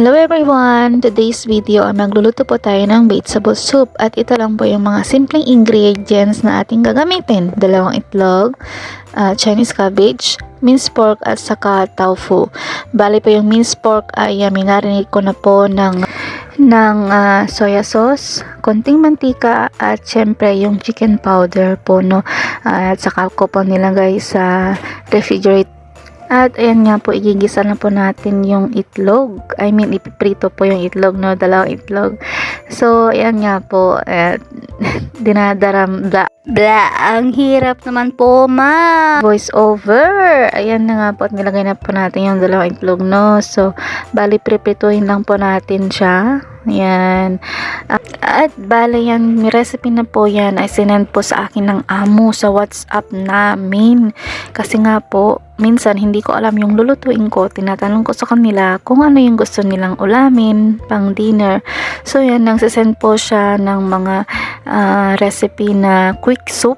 Hello everyone! Today's video ay magluluto po tayo ng vegetable soup at ito lang po yung mga simpleng ingredients na ating gagamitin. 2 itlog, Chinese cabbage, minced pork at saka tofu. Bali po yung minced pork ay minarinate ko na po ng soya sauce, konting mantika at syempre yung chicken powder po no. At saka ko po nilagay sa refrigerator. At ayan nga po, igigisa na po natin yung itlog. Ipiprito po yung itlog, no? 2 itlog. So, ayan nga po. Dinadaram, ang hirap naman po, voice over. Ayan na nga po, at nilagay na po natin yung 2 itlog, no? So, bali, priprituhin lang po natin siya. Ayan. At bale yan, may recipe na po yan ay sinend po sa akin ng amo sa WhatsApp namin. Kasi nga po, minsan hindi ko alam yung lulutuin ko. Tinatanong ko sa kanila kung ano yung gusto nilang ulamin pang dinner. So yan, nagsisend po siya ng mga recipe na quick soup.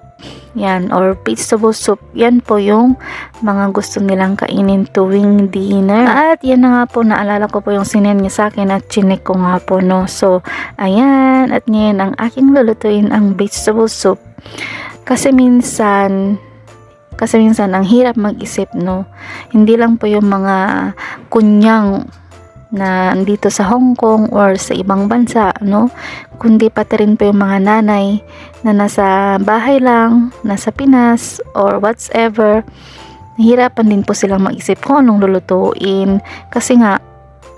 Yan, or vegetable soup. Yan po yung mga gusto nilang kainin tuwing dinner. At yan na nga po, naalala ko po yung sinend niya sa akin at chinek ko nga po, no. So, ayan. At ngayon, ang aking lulutuin ang vegetable soup. Kasi minsan ang hirap mag-isip, no. Hindi lang po yung mga kunyang na dito sa Hong Kong or sa ibang bansa, no, kundi pati rin po yung mga nanay na nasa bahay lang, nasa Pinas or whatsoever. Nahihirapan din po silang mag-isip kung anong lulutuin kasi nga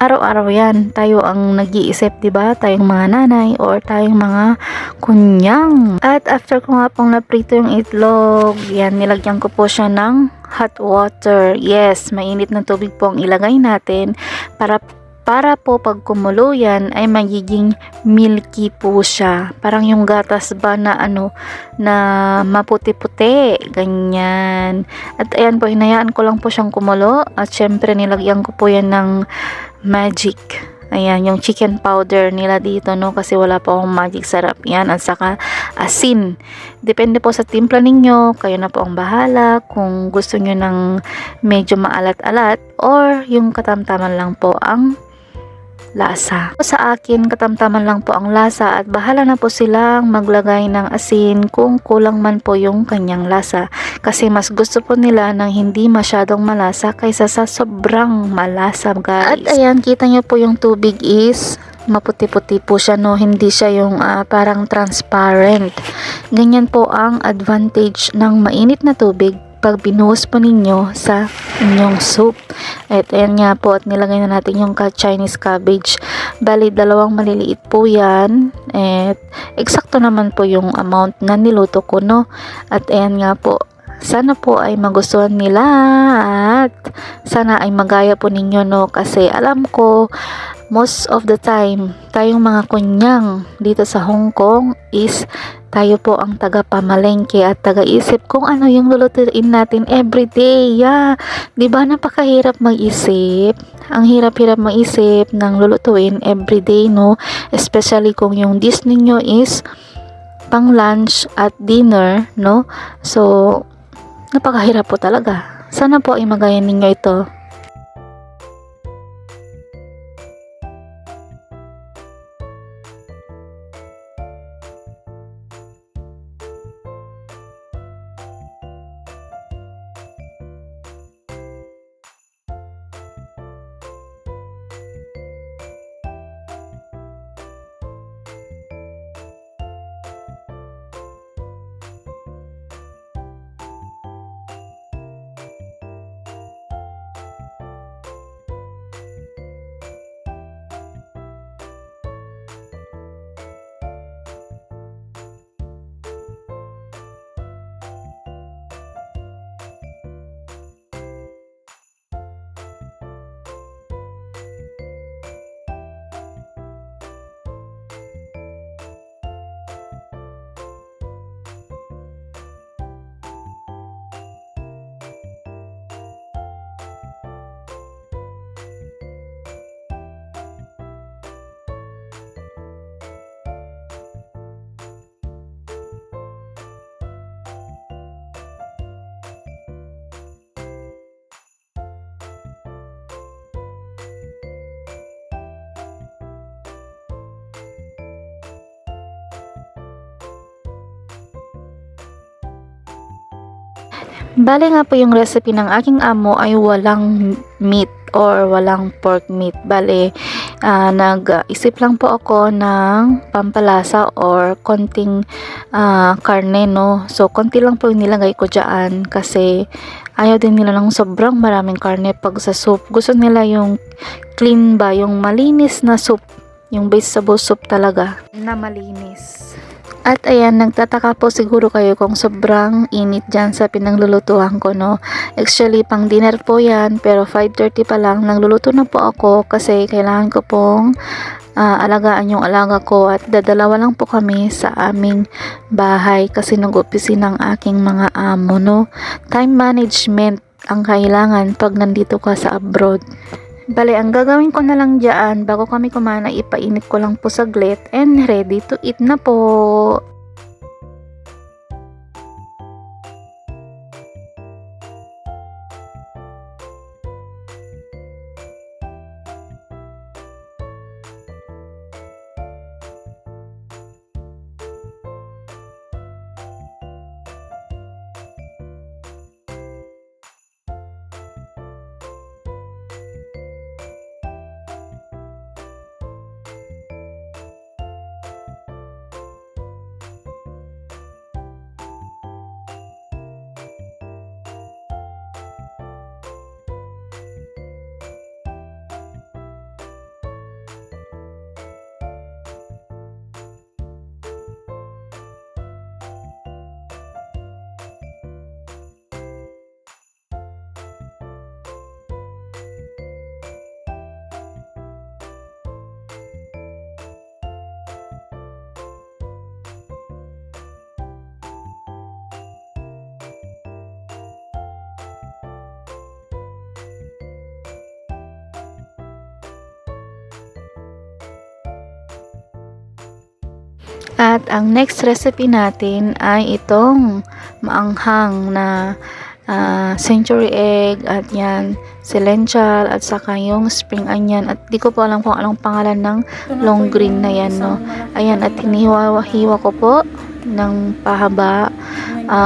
araw-araw yan tayo ang nag-iisip, diba? Tayong mga nanay or tayong mga kunyang. At after ko nga pong naprito yung itlog, yan, nilagyan ko po siya ng hot water. Yes, mainit na tubig po ang ilagay natin para po pag kumulo yan ay magiging milky po siya. Parang yung gatas ba na na maputi-puti, ganyan. At ayan po, hinayaan ko lang po siyang kumulo at syempre nilagyan ko po yan ng magic. Ayan, yung chicken powder nila dito, no, kasi wala po akong magic sarap yan, at saka asin. Depende po sa timpla ninyo, kayo na po ang bahala kung gusto nyo ng medyo maalat-alat or yung katamtaman lang po ang lasa. Sa akin, katamtaman lang po ang lasa at bahala na po silang maglagay ng asin kung kulang man po yung kanyang lasa. Kasi mas gusto po nila ng hindi masyadong malasa kaysa sa sobrang malasa, guys. At ayan, kita nyo po yung tubig is maputi-puti po siya, no, hindi siya yung parang transparent. Ganyan po ang advantage ng mainit na tubig pag binuhos po ninyo sa inyong soup. At ayan nga po, at nilagay na natin yung Chinese cabbage. Bali, 2 maliliit po yan. At eksakto naman po yung amount na niluto ko, no. At ayan nga po, sana po ay magustuhan nila at sana ay magaya po ninyo, no, kasi alam ko most of the time tayong mga kunyang dito sa Hong Kong is tayo po ang taga-pamalengke at taga-isip kung ano yung lulutuin natin everyday. Yeah, 'di ba, napakahirap mag-isip. Ang hirap-hirap mag-isip ng lulutuin everyday, no, especially kung yung dish ninyo is pang lunch at dinner, no. So napakahirap po talaga. Sana po ay magaya ninyo ito. Bale nga po yung recipe ng aking amo ay walang meat or walang pork meat. Bale, nag-isip lang po ako ng pampalasa or konting karne, no. So, konti lang po yung nilagay ko dyan kasi ayaw din nila ng sobrang maraming karne pag sa soup. Gusto nila yung clean ba, yung malinis na soup. Yung vegetable soup talaga na malinis. At ayan, nagtataka po siguro kayo kung sobrang init dyan sa pinaglulutuhan ko, no. Actually, pang dinner po yan, pero 5:30 pa lang, nagluluto na po ako kasi kailangan ko pong alagaan yung alaga ko at dadalawa lang po kami sa aming bahay kasi nag-opisina ng aking mga amo, no. Time management ang kailangan pag nandito ka sa abroad. Bale, ang gagawin ko na lang dyan, bago kami kumain, ipainit ko lang po saglit and ready to eat na po. At ang next recipe natin ay itong maanghang na century egg at yan, silential at saka yung spring onion at di ko po alam kung anong pangalan ng long green na yan, no. Ayan, at hiniwa-hiwa ko po ng pahaba.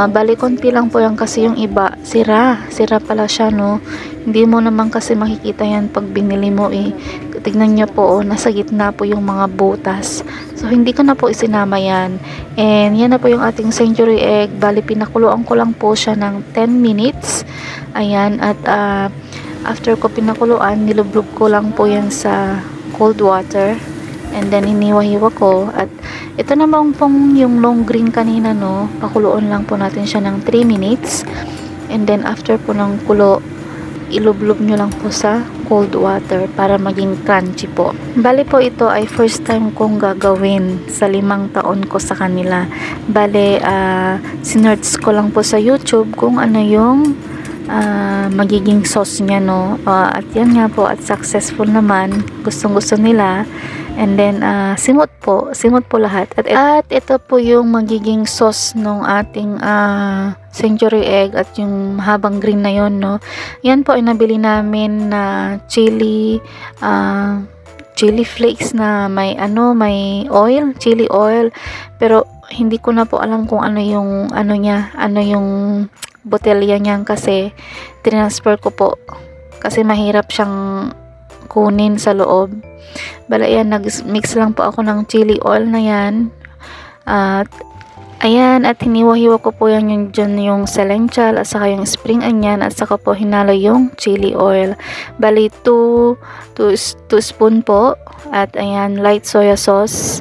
Bali konti lang po yan kasi yung iba sira pala siya, no. Hindi mo naman kasi makikita yan pag binili mo eh. Tignan nyo po, nasa gitna po yung mga butas. So, hindi ko na po isinama yan. And, yan na po yung ating century egg. Bali, pinakuluan ko lang po siya ng 10 minutes. Ayan, at after ko pinakuluan, nilublog ko lang po yan sa cold water. And then, iniwa-hiwa ko. At ito naman pong yung long green kanina, no. Pakuluan lang po natin siya ng 3 minutes. And then, after po ng kulo, ilublob nyo lang po sa cold water para maging crunchy po. Bali po ito ay first time kong gagawin sa 5 taon ko sa kanila. Bali, sinerch ko lang po sa YouTube kung ano yung magiging sauce niya, no. At yan nga po, at successful naman. Gustong gusto nila. And then, simot po lahat. At ito po yung magiging sauce ng ating century egg at yung habang green na yon, no. Yan po ay nabili namin na chili flakes na may oil, chili oil. Pero hindi ko na po alam kung ano yung botelya niyan kasi transfer ko po kasi mahirap siyang kunin sa loob. Bala yan, nag-mix lang po ako ng chili oil na yan. At ayan, at hiniwa-hiwa ko po yan yung silential at saka yung spring onion at saka po hinalo yung chili oil. Bali 2 spoon po. At ayan, light soya sauce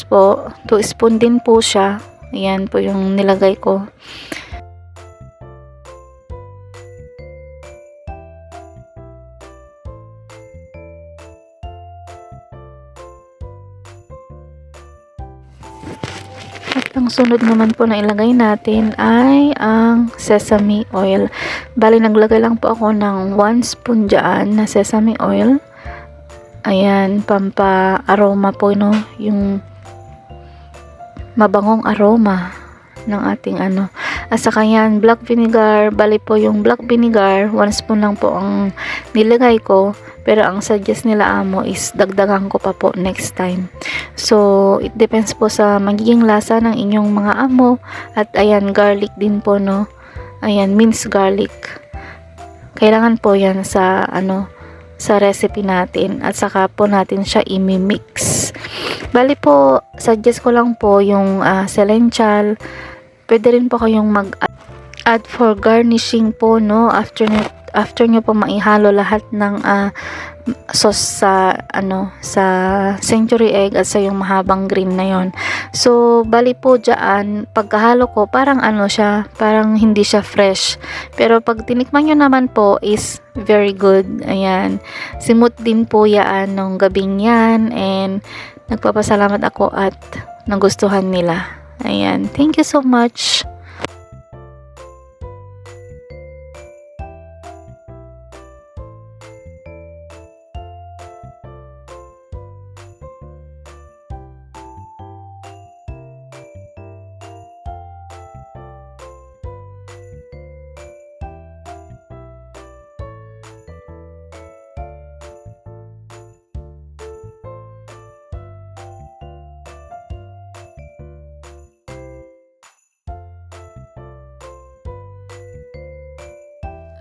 po, 2 spoon din po siya. Ayan po yung nilagay ko. At ang sunod naman po na ilagay natin ay ang sesame oil. Bali, naglagay lang po ako ng 1 spoon dyan na sesame oil. Ayan, pampa-aroma po, no? Yung mabangong aroma ng ating At saka yan, black vinegar. Bali po yung black vinegar, 1 spoon lang po ang nilagay ko. Pero ang suggest nila amo is dagdagan ko pa po next time. So, it depends po sa magiging lasa ng inyong mga amo. At ayan, garlic din po, no. Ayan, minced garlic. Kailangan po yan sa sa recipe natin, at saka po natin siya imimix. Bali po, suggest ko lang po yung selenchal. Pwede rin po kayong mag-add for garnishing po, no, after nyo po maihalo lahat ng sauce sa sa century egg at sa yung mahabang green na yon. So bali po diyan, pagkahalo ko parang siya, parang hindi siya fresh, pero pag tinikman nyo naman po is very good. Ayan, simot din po yan nung gabing yan, and nagpapasalamat ako at nagustuhan nila. Ayan, thank you so much.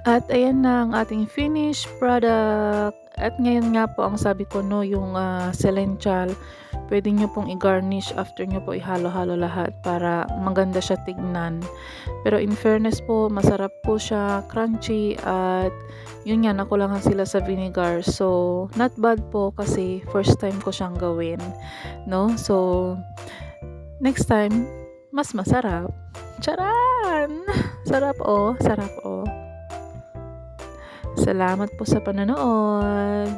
At ayan na ang ating finished product. At ngayon nga po, ang sabi ko, no, yung selenchal, pwede nyo pong i-garnish after nyo po ihalo-halo lahat para maganda siya tignan. Pero in fairness po, masarap po siya, crunchy, at yun nga, nakulangan sila sa vinegar. So, not bad po kasi first time ko siyang gawin, no? So, next time, mas masarap. Charan! Sarap oh, sarap oh. Salamat po sa panonood.